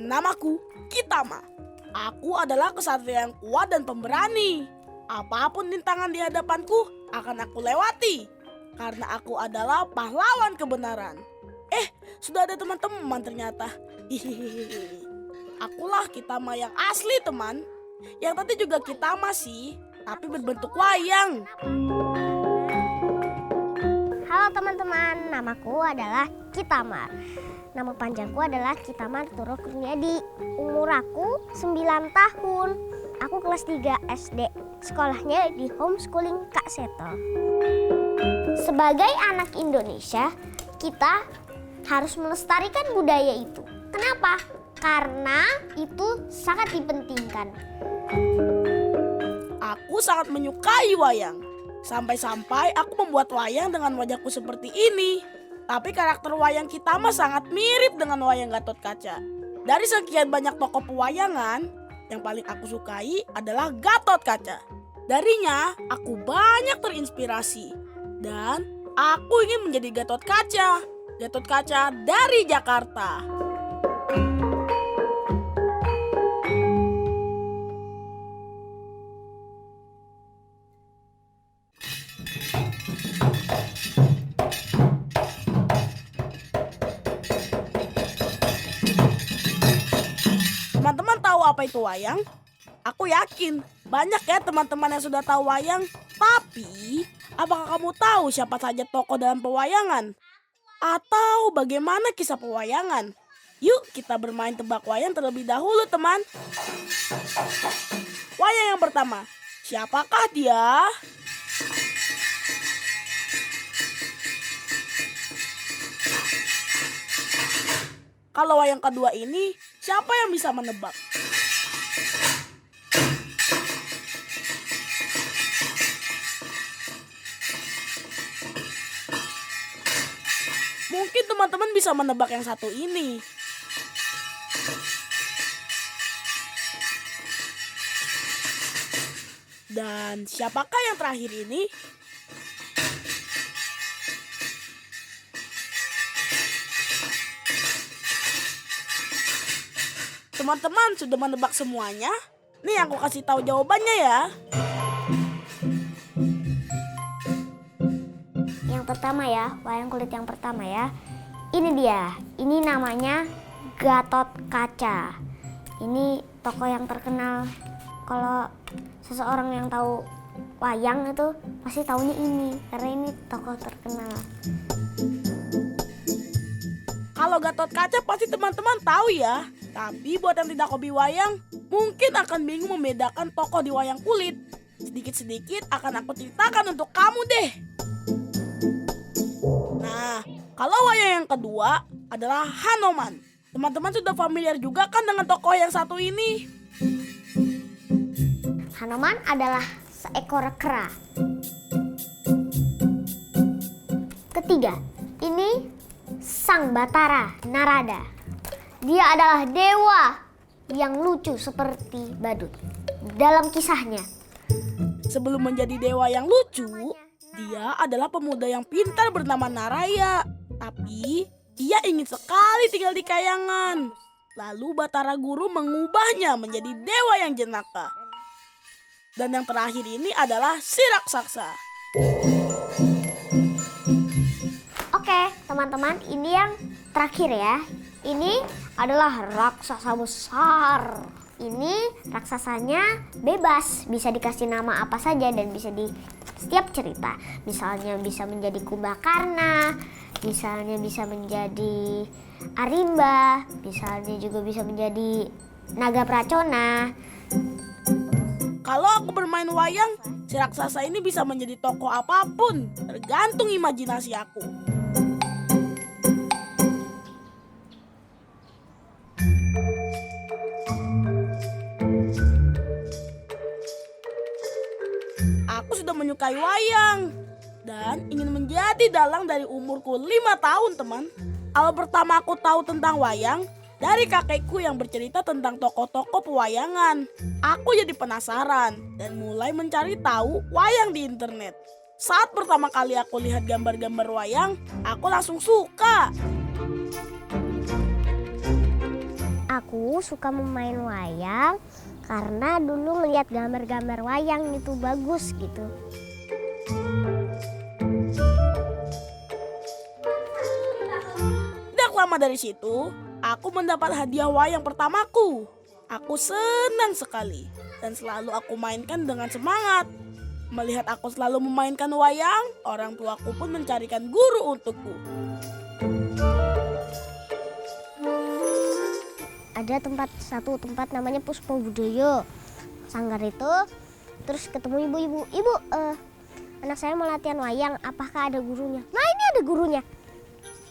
Namaku Kitama. Aku adalah kesatria yang kuat dan pemberani. Apapun rintangan di hadapanku akan aku lewati. Karena aku adalah pahlawan kebenaran. Sudah ada teman-teman ternyata. Hihihi. Akulah Kitama yang asli, teman. Yang tadi juga Kitama sih, tapi berbentuk wayang. Halo teman-teman, namaku adalah Kitama. Nama panjangku adalah Kitama Turo Kurniadi. Umur aku 9 tahun. Aku kelas 3 SD. Sekolahnya di homeschooling Kak Seto. Sebagai anak Indonesia, kita harus melestarikan budaya itu. Kenapa? Karena itu sangat dipentingkan. Aku sangat menyukai wayang. Sampai-sampai aku membuat wayang dengan wajahku seperti ini. Tapi karakter wayang Kitama sangat mirip dengan wayang Gatotkaca. Dari sekian banyak tokoh pewayangan, yang paling aku sukai adalah Gatotkaca. Darinya aku banyak terinspirasi. Dan aku ingin menjadi Gatotkaca. Gatotkaca dari Jakarta. Teman-teman tahu apa itu wayang? Aku yakin banyak ya teman-teman yang sudah tahu wayang. Tapi, apakah kamu tahu siapa saja tokoh dalam pewayangan? Atau bagaimana kisah pewayangan? Yuk kita bermain tebak wayang terlebih dahulu, teman. Wayang yang pertama, siapakah dia? Kalau wayang kedua ini, siapa yang bisa menebak? Mungkin teman-teman bisa menebak yang satu ini. Dan siapakah yang terakhir ini? Teman-teman sudah menebak semuanya? Nih aku kasih tahu jawabannya ya. Yang pertama ya, wayang kulit yang pertama ya. Ini dia, ini namanya Gatotkaca. Ini tokoh yang terkenal. Kalau seseorang yang tahu wayang itu pasti taunya ini, karena ini tokoh terkenal. Kalau Gatotkaca pasti teman-teman tahu ya. Tapi buat yang tidak hobi wayang, mungkin akan bingung membedakan tokoh di wayang kulit. Sedikit-sedikit akan aku ceritakan untuk kamu deh. Nah, kalau wayang yang kedua adalah Hanoman. Teman-teman sudah familiar juga kan dengan tokoh yang satu ini? Hanoman adalah seekor kera. Ketiga, ini Sang Batara Narada. Dia adalah dewa yang lucu seperti badut dalam kisahnya. Sebelum menjadi dewa yang lucu, dia adalah pemuda yang pintar bernama Naraya. Tapi ia ingin sekali tinggal di kayangan. Lalu Batara Guru mengubahnya menjadi dewa yang jenaka. Dan yang terakhir ini adalah si raksasa. Oke, teman-teman, ini yang terakhir ya. Ini adalah raksasa besar. Ini raksasanya bebas, bisa dikasih nama apa saja dan bisa di setiap cerita. Misalnya bisa menjadi Kumbakarna, misalnya bisa menjadi Arimba, misalnya juga bisa menjadi Naga Pracona. Kalau aku bermain wayang, si raksasa ini bisa menjadi tokoh apapun, tergantung imajinasi aku. Aku sudah menyukai wayang dan ingin menjadi dalang dari umurku 5 tahun, teman. Awal pertama aku tahu tentang wayang dari kakekku yang bercerita tentang tokoh-tokoh pewayangan. Aku jadi penasaran dan mulai mencari tahu wayang di internet. Saat pertama kali aku lihat gambar-gambar wayang, aku langsung suka. Aku suka memain wayang karena dulu ngeliat gambar-gambar wayang itu bagus gitu. Tidak lama dari situ, aku mendapat hadiah wayang pertamaku. Aku senang sekali dan selalu aku mainkan dengan semangat. Melihat aku selalu memainkan wayang, orang tuaku pun mencarikan guru untukku. Ada satu tempat namanya Puspa Budaya Sanggar itu, terus ketemu ibu-ibu, ibu anak saya mau latihan wayang, apakah ada gurunya? Nah ini ada gurunya.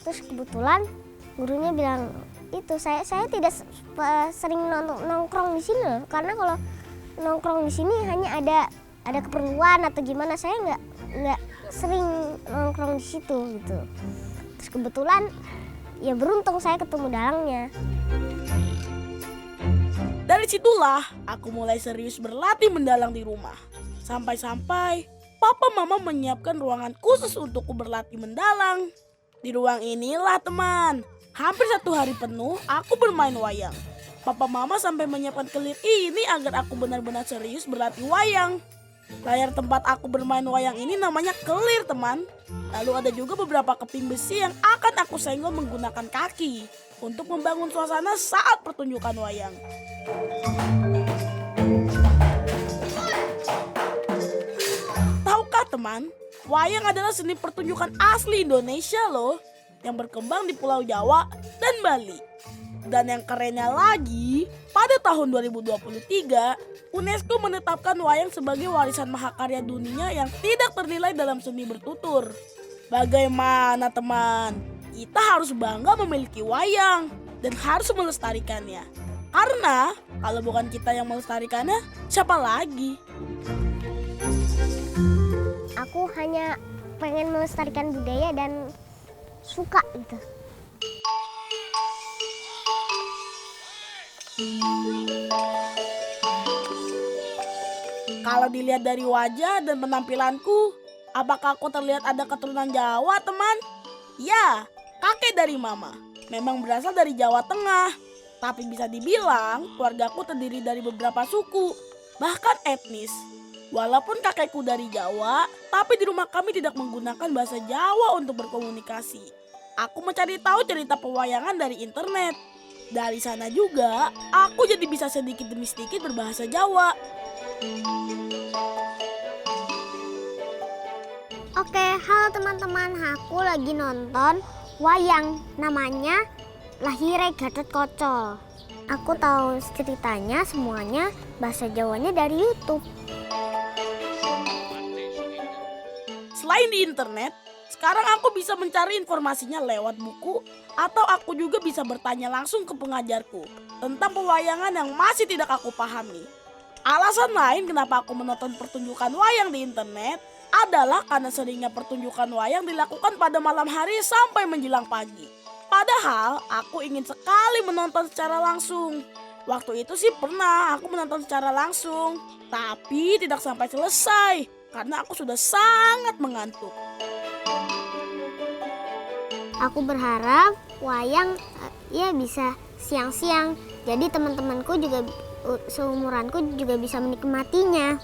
Terus kebetulan gurunya bilang itu saya tidak sering nongkrong di sini loh, karena kalau nongkrong di sini hanya ada keperluan atau gimana, saya nggak sering nongkrong di situ gitu. Terus kebetulan ya beruntung saya ketemu dalangnya. Dari situlah aku mulai serius berlatih mendalang di rumah. Sampai-sampai papa mama menyiapkan ruangan khusus untukku berlatih mendalang. Di ruang inilah teman, hampir 1 hari penuh aku bermain wayang. Papa mama sampai menyiapkan kelir ini agar aku benar-benar serius berlatih wayang. Layar tempat aku bermain wayang ini namanya kelir teman. Lalu ada juga beberapa keping besi yang akan aku senggol menggunakan kaki untuk membangun suasana saat pertunjukan wayang. Tahukah teman, wayang adalah seni pertunjukan asli Indonesia loh, yang berkembang di Pulau Jawa dan Bali. Dan yang kerennya lagi, pada tahun 2023, UNESCO menetapkan wayang sebagai warisan mahakarya dunia yang tidak ternilai dalam seni bertutur. Bagaimana teman? Kita harus bangga memiliki wayang dan harus melestarikannya. Karena kalau bukan kita yang melestarikannya, siapa lagi? Aku hanya pengen melestarikan budaya dan suka gitu. Kalau dilihat dari wajah dan penampilanku, apakah aku terlihat ada keturunan Jawa, teman? Ya, kakek dari mama. Memang berasal dari Jawa Tengah. Tapi bisa dibilang keluargaku terdiri dari beberapa suku, bahkan etnis. Walaupun kakekku dari Jawa, tapi di rumah kami tidak menggunakan bahasa Jawa untuk berkomunikasi. Aku mencari tahu cerita pewayangan dari internet. Dari sana juga, aku jadi bisa sedikit demi sedikit berbahasa Jawa. Oke, halo teman-teman, aku lagi nonton wayang namanya Lahire Gatotkaca. Aku tahu ceritanya semuanya bahasa Jawanya dari YouTube. Selain di internet, sekarang aku bisa mencari informasinya lewat buku atau aku juga bisa bertanya langsung ke pengajarku tentang pewayangan yang masih tidak aku pahami. Alasan lain kenapa aku menonton pertunjukan wayang di internet adalah karena seringnya pertunjukan wayang dilakukan pada malam hari sampai menjelang pagi. Padahal aku ingin sekali menonton secara langsung. Waktu itu sih pernah aku menonton secara langsung, tapi tidak sampai selesai karena aku sudah sangat mengantuk. Aku berharap wayang ya bisa siang-siang. Jadi teman-temanku juga seumuranku juga bisa menikmatinya.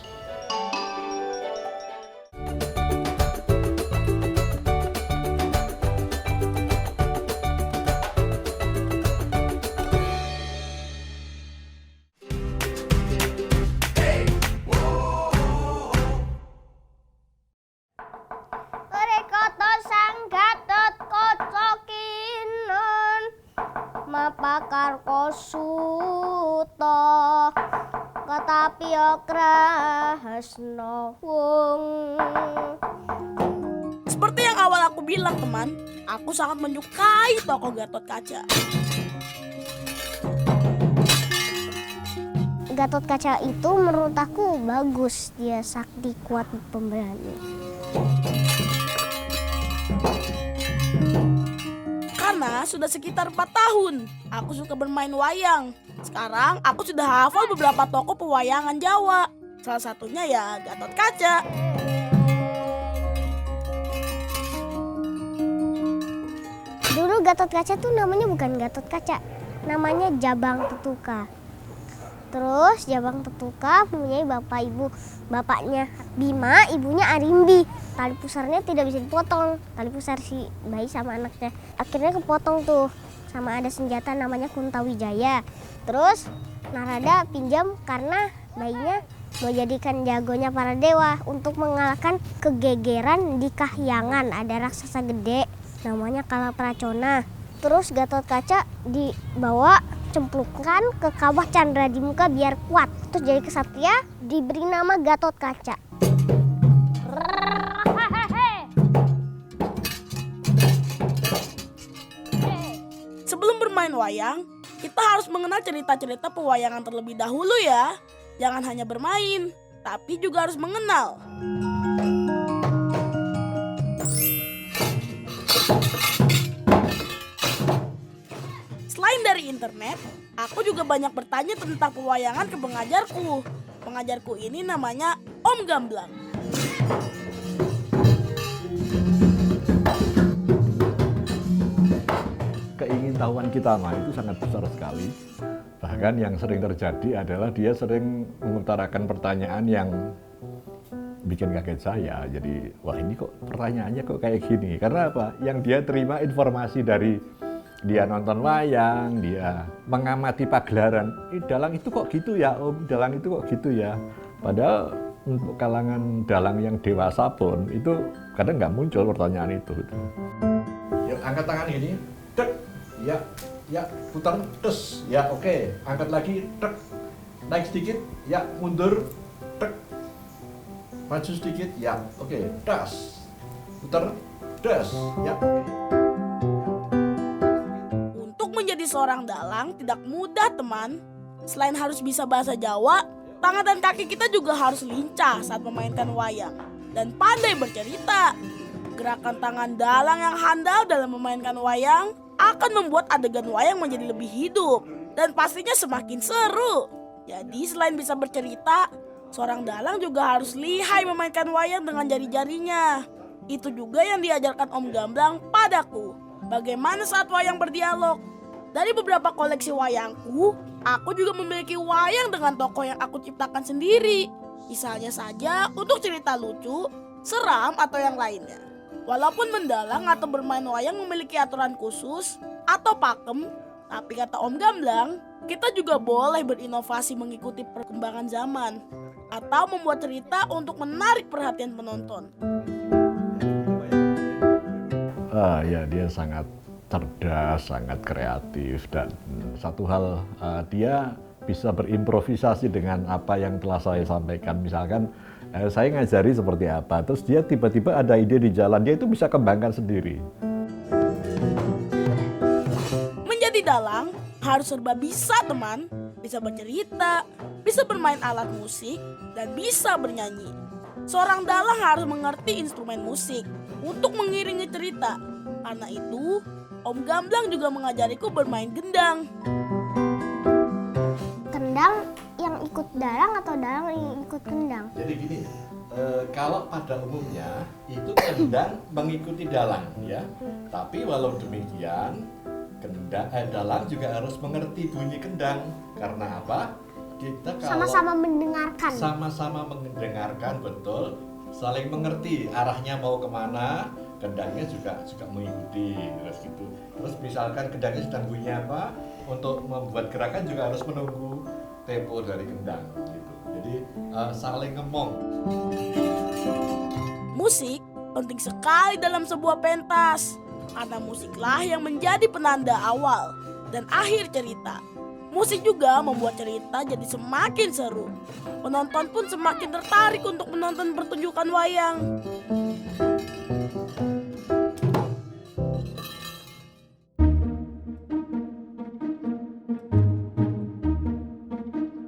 Mapakar kosuto katapya krahasna wung. Seperti yang awal aku bilang teman, aku sangat menyukai tokoh Gatotkaca. Gatotkaca itu menurut aku bagus, dia sakti, kuat, pemberani. Karena sudah sekitar 4 tahun aku suka bermain wayang. Sekarang aku sudah hafal beberapa tokoh pewayangan Jawa. Salah satunya ya Gatotkaca. Dulu Gatotkaca tuh namanya bukan Gatotkaca, namanya Jabang Tetuka. Terus Jabang Tetuka mempunyai bapak ibu. Bapaknya Bima, ibunya Arimbi. Tali pusarnya tidak bisa dipotong. Tali pusar si bayi sama anaknya. Akhirnya kepotong tuh. Sama ada senjata namanya Kuntawijaya. Terus Narada pinjam karena bayinya mau jadikan jagonya para dewa untuk mengalahkan kegegeran di Kahyangan. Ada raksasa gede namanya Kalapracona. Terus Gatotkaca dibawa cemplungkan ke kawah Candra di muka biar kuat. Terus jadi kesatria diberi nama Gatotkaca. Sebelum bermain wayang, kita harus mengenal cerita-cerita pewayangan terlebih dahulu ya. Jangan hanya bermain, tapi juga harus mengenal. Selain dari internet, aku juga banyak bertanya tentang pewayangan ke pengajarku. Pengajarku ini namanya Om Gamblang. Keingintahuan Kitama itu sangat besar sekali. Bahkan yang sering terjadi adalah dia sering mengutarakan pertanyaan yang bikin kaget saya. Jadi, wah ini kok pertanyaannya kok kayak gini. Karena apa? Yang dia terima informasi dari dia nonton wayang, dia mengamati pagelaran. Dalang itu kok gitu ya Om, dalang itu kok gitu ya. Padahal untuk kalangan dalang yang dewasa pun itu kadang nggak muncul pertanyaan itu. Yuk angkat tangan ini, dek, ya putar, tes, ya oke, angkat lagi, dek, naik sedikit, ya mundur, dek, maju sedikit, ya oke, das, putar, das, ya oke. Menjadi seorang dalang tidak mudah teman. Selain harus bisa bahasa Jawa, tangan dan kaki kita juga harus lincah saat memainkan wayang dan pandai bercerita. Gerakan tangan dalang yang handal dalam memainkan wayang akan membuat adegan wayang menjadi lebih hidup dan pastinya semakin seru. Jadi selain bisa bercerita, seorang dalang juga harus lihai memainkan wayang dengan jari-jarinya. Itu juga yang diajarkan Om Gamblang padaku. Bagaimana saat wayang berdialog? Dari beberapa koleksi wayangku, aku juga memiliki wayang dengan tokoh yang aku ciptakan sendiri. Misalnya saja untuk cerita lucu, seram, atau yang lainnya. Walaupun mendalang atau bermain wayang memiliki aturan khusus atau pakem, tapi kata Om Gamblang, kita juga boleh berinovasi mengikuti perkembangan zaman atau membuat cerita untuk menarik perhatian penonton. Ya dia sangat cerdas, sangat kreatif, dan satu hal dia bisa berimprovisasi dengan apa yang telah saya sampaikan. Misalkan saya ngajari seperti apa, terus dia tiba-tiba ada ide di jalan, dia itu bisa kembangkan sendiri. Menjadi dalang harus serba bisa teman, bisa bercerita, bisa bermain alat musik, dan bisa bernyanyi. Seorang dalang harus mengerti instrumen musik untuk mengiringi cerita. Karena itu, Om Gamblang juga mengajariku bermain gendang. Kendang yang ikut dalang atau dalang yang ikut kendang? Jadi gini, kalau pada umumnya itu kendang mengikuti dalang ya. Tapi walau demikian, dalang juga harus mengerti bunyi kendang. Karena apa? Kita kalau Sama-sama mendengarkan. sama-sama mendengarkan, betul, saling mengerti arahnya mau kemana, kendangnya juga mengikuti, terus gitu. Terus misalkan kendangnya sedang bunyi apa, untuk membuat gerakan juga harus menunggu tempo dari kendang gitu. Jadi saling ngomong. Musik penting sekali dalam sebuah pentas, karena musiklah yang menjadi penanda awal dan akhir cerita. Musik juga membuat cerita jadi semakin seru. Penonton pun semakin tertarik untuk menonton pertunjukan wayang.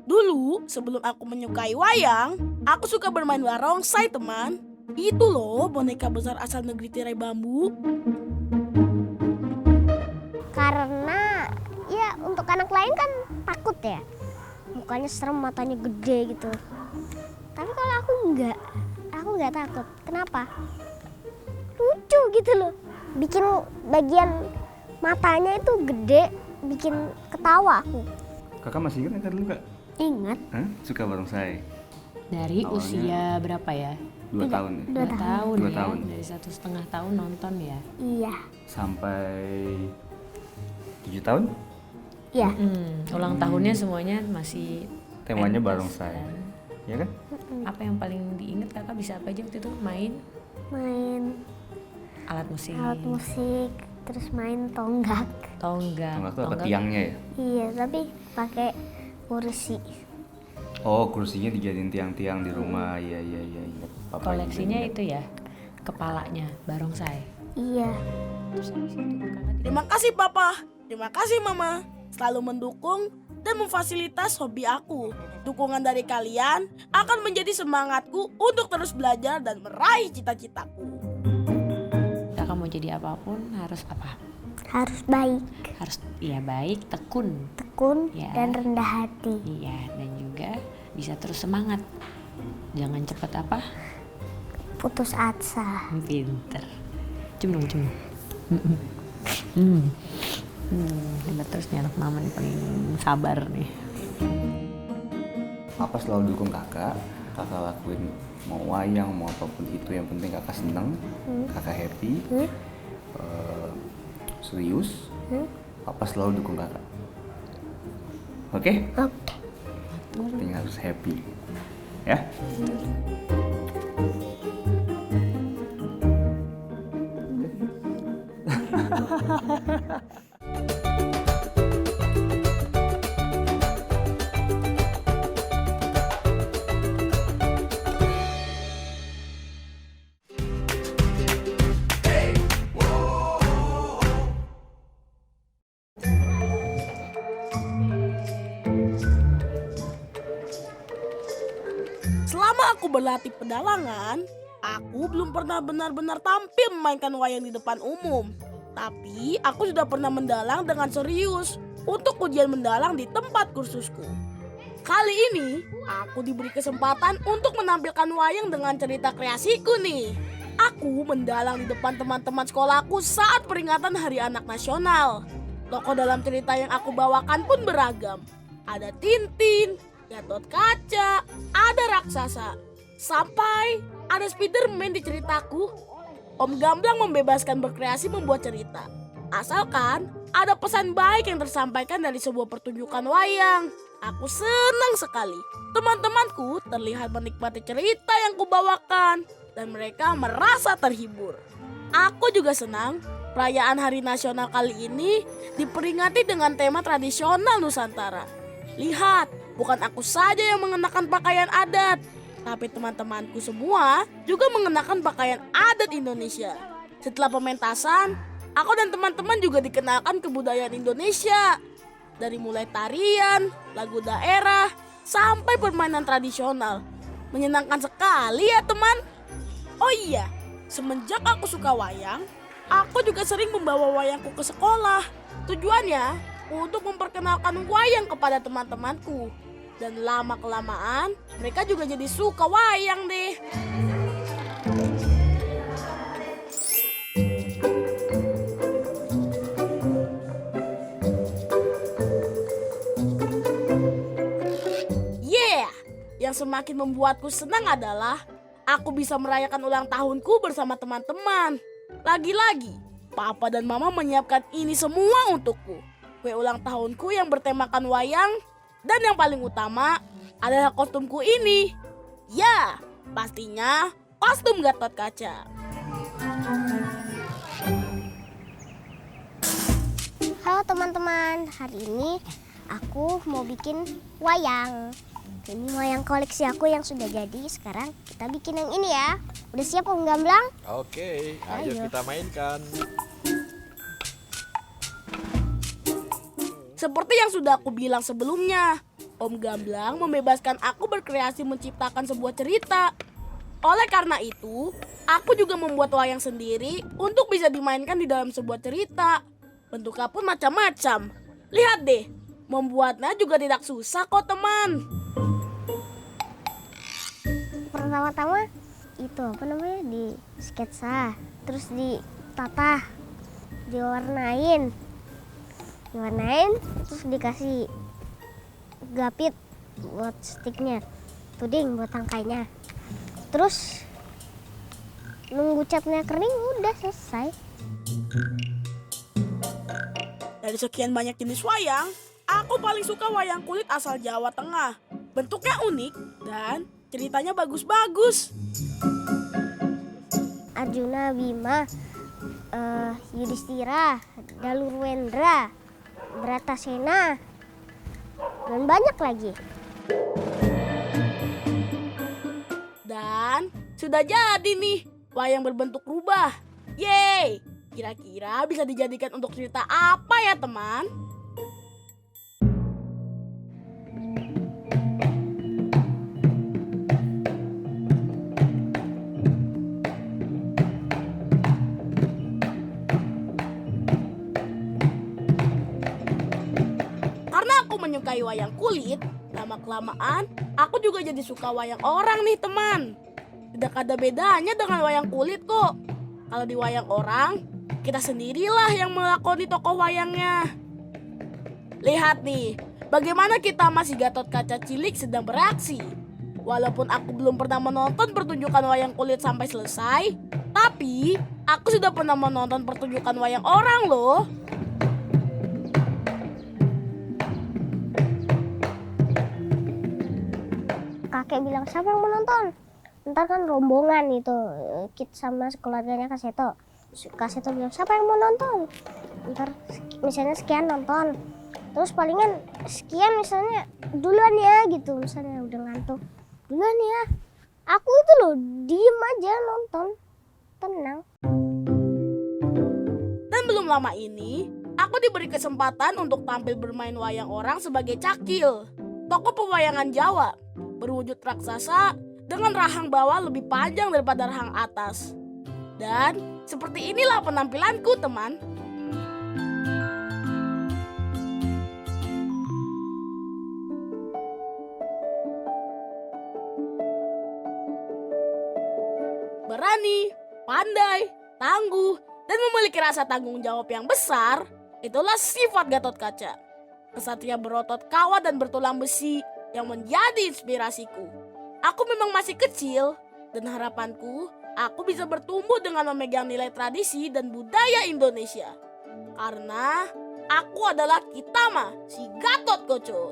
Dulu, sebelum aku menyukai wayang, aku suka bermain barongsai teman. Itu loh boneka besar asal negeri tirai bambu. Karena ya untuk anak lain kan takut ya. Mukanya serem, matanya gede gitu. Tapi kalau aku enggak takut. Kenapa? Lucu gitu loh. Bikin bagian matanya itu gede, bikin ketawa aku. Kakak masih ingat nggak dulu kak? Ingat. Hah? Suka barongsai? Dari Awalnya usia berapa ya? 2 tahun ya? 2 tahun. 2 ya. tahun. Dari 1,5 tahun nonton ya. Iya. Sampai 7 tahun? Iya. Ulang tahunnya semuanya masih Temanya pentas, barongsai. kan? Ya kan? Apa yang paling diingat kakak bisa apa aja waktu itu? Main Main alat musik. alat musik, terus main tonggak. Tonggak. Tonggak tuh apa tiangnya ya? Iya, tapi pakai kursi. Oh, kursinya dijadiin tiang-tiang di rumah. Iya. Papa Koleksinya juga itu ya, kepalanya barongsai. Iya. Terus habis itu kakak Terima kasih Papa, terima kasih Mama. Selalu mendukung dan memfasilitas hobi aku. Dukungan dari kalian akan menjadi semangatku untuk terus belajar dan meraih cita-citaku. kakak mau jadi apapun harus apa? Harus baik, Harus baik, tekun. tekun, Ya. dan rendah hati. Iya, dan juga bisa terus semangat. Jangan cepat apa? Putus asa. Pinter. Cium dong, cium. Hebat terus nih anak mama nih paling sabar nih. Papa selalu dukung kakak lakuin mau wayang, mau apapun itu, yang penting kakak seneng, kakak happy, serius, Papa selalu dukung kakak. Oke? Oke. Penting harus happy, ya? Selama aku berlatih pedalangan, aku belum pernah benar-benar tampil memainkan wayang di depan umum. Tapi aku sudah pernah mendalang dengan serius untuk ujian mendalang di tempat kursusku. Kali ini, aku diberi kesempatan untuk menampilkan wayang dengan cerita kreasiku nih. Aku mendalang di depan teman-teman sekolahku saat peringatan Hari Anak Nasional. Tokoh dalam cerita yang aku bawakan pun beragam. Ada Tintin, Gatot Kaca, ada raksasa. Sampai ada Spiderman di ceritaku. Om Gamblang membebaskan berkreasi membuat cerita. Asalkan ada pesan baik yang tersampaikan dari sebuah pertunjukan wayang. Aku senang sekali. Teman-temanku terlihat menikmati cerita yang kubawakan dan mereka merasa terhibur. Aku juga senang perayaan Hari Nasional kali ini diperingati dengan tema tradisional Nusantara. Lihat, bukan aku saja yang mengenakan pakaian adat, tapi teman-temanku semua juga mengenakan pakaian adat Indonesia. Setelah pementasan, aku dan teman-teman juga dikenalkan kebudayaan Indonesia. Dari mulai tarian, lagu daerah, sampai permainan tradisional. Menyenangkan sekali ya teman. Oh iya, semenjak aku suka wayang, aku juga sering membawa wayangku ke sekolah. Tujuannya untuk memperkenalkan wayang kepada teman-temanku. Dan lama-kelamaan mereka juga jadi suka wayang deh. Yeah, yang semakin membuatku senang adalah aku bisa merayakan ulang tahunku bersama teman-teman. Lagi-lagi, Papa dan Mama menyiapkan ini semua untukku. Kue ulang tahunku yang bertemakan wayang. Dan yang paling utama adalah kostumku ini. Ya, pastinya kostum Gatot Kaca. Halo teman-teman, hari ini aku mau bikin wayang. Ini wayang koleksi aku yang sudah jadi. Sekarang kita bikin yang ini ya. Udah siap Om Gamblang? Oke, ayo Ayo. kita mainkan. Seperti yang sudah aku bilang sebelumnya, Om Gamblang membebaskan aku berkreasi menciptakan sebuah cerita. Oleh karena itu, aku juga membuat wayang sendiri untuk bisa dimainkan di dalam sebuah cerita. Bentuknya pun macam-macam. Lihat deh, membuatnya juga tidak susah kok teman. Pertama-tama itu apa namanya, di sketsa, terus ditata, diwarnain, diwarnain terus dikasih gapit buat sticknya, tuding buat tangkainya, terus nunggu catnya kering udah selesai. Dari sekian banyak jenis wayang, aku paling suka wayang kulit asal Jawa Tengah. Bentuknya unik dan ceritanya bagus-bagus. Arjuna, Bima, Yudhistira, Dalurwendra, Bratasena, dan banyak lagi. Dan sudah jadi nih wayang berbentuk rubah. Yeay! Kira-kira bisa dijadikan untuk cerita apa ya teman? Karena aku menyukai wayang kulit, lama-kelamaan aku juga jadi suka wayang orang nih teman. Tidak ada bedanya dengan wayang kulit kok. Kalau di wayang orang, kita sendirilah yang melakoni tokoh wayangnya. Lihat nih, bagaimana kita masih Gatot Kaca cilik sedang beraksi. Walaupun aku belum pernah menonton pertunjukan wayang kulit sampai selesai, tapi aku sudah pernah menonton pertunjukan wayang orang loh. Kakek bilang, siapa yang menonton? Ntar kan rombongan itu, Kit sama keluarganya Kak Seto. Kak Seto bilang, siapa yang mau nonton? Ntar misalnya sekian nonton. Terus palingan sekian misalnya duluan ya gitu. Misalnya udah ngantuk, duluan ya. Aku itu loh, diem aja nonton. Tenang. Dan belum lama ini, aku diberi kesempatan untuk tampil bermain wayang orang sebagai Cakil, tokoh pewayangan Jawa, berwujud raksasa dengan rahang bawah lebih panjang daripada rahang atas. Dan seperti inilah penampilanku, teman. Berani, pandai, tangguh, dan memiliki rasa tanggung jawab yang besar, itulah sifat Gatot Kaca. Kesatria berotot kawat dan bertulang besi yang menjadi inspirasiku. Aku memang masih kecil, dan harapanku aku bisa bertumbuh dengan memegang nilai tradisi dan budaya Indonesia. Karena aku adalah Kitama, si Gatot Koco.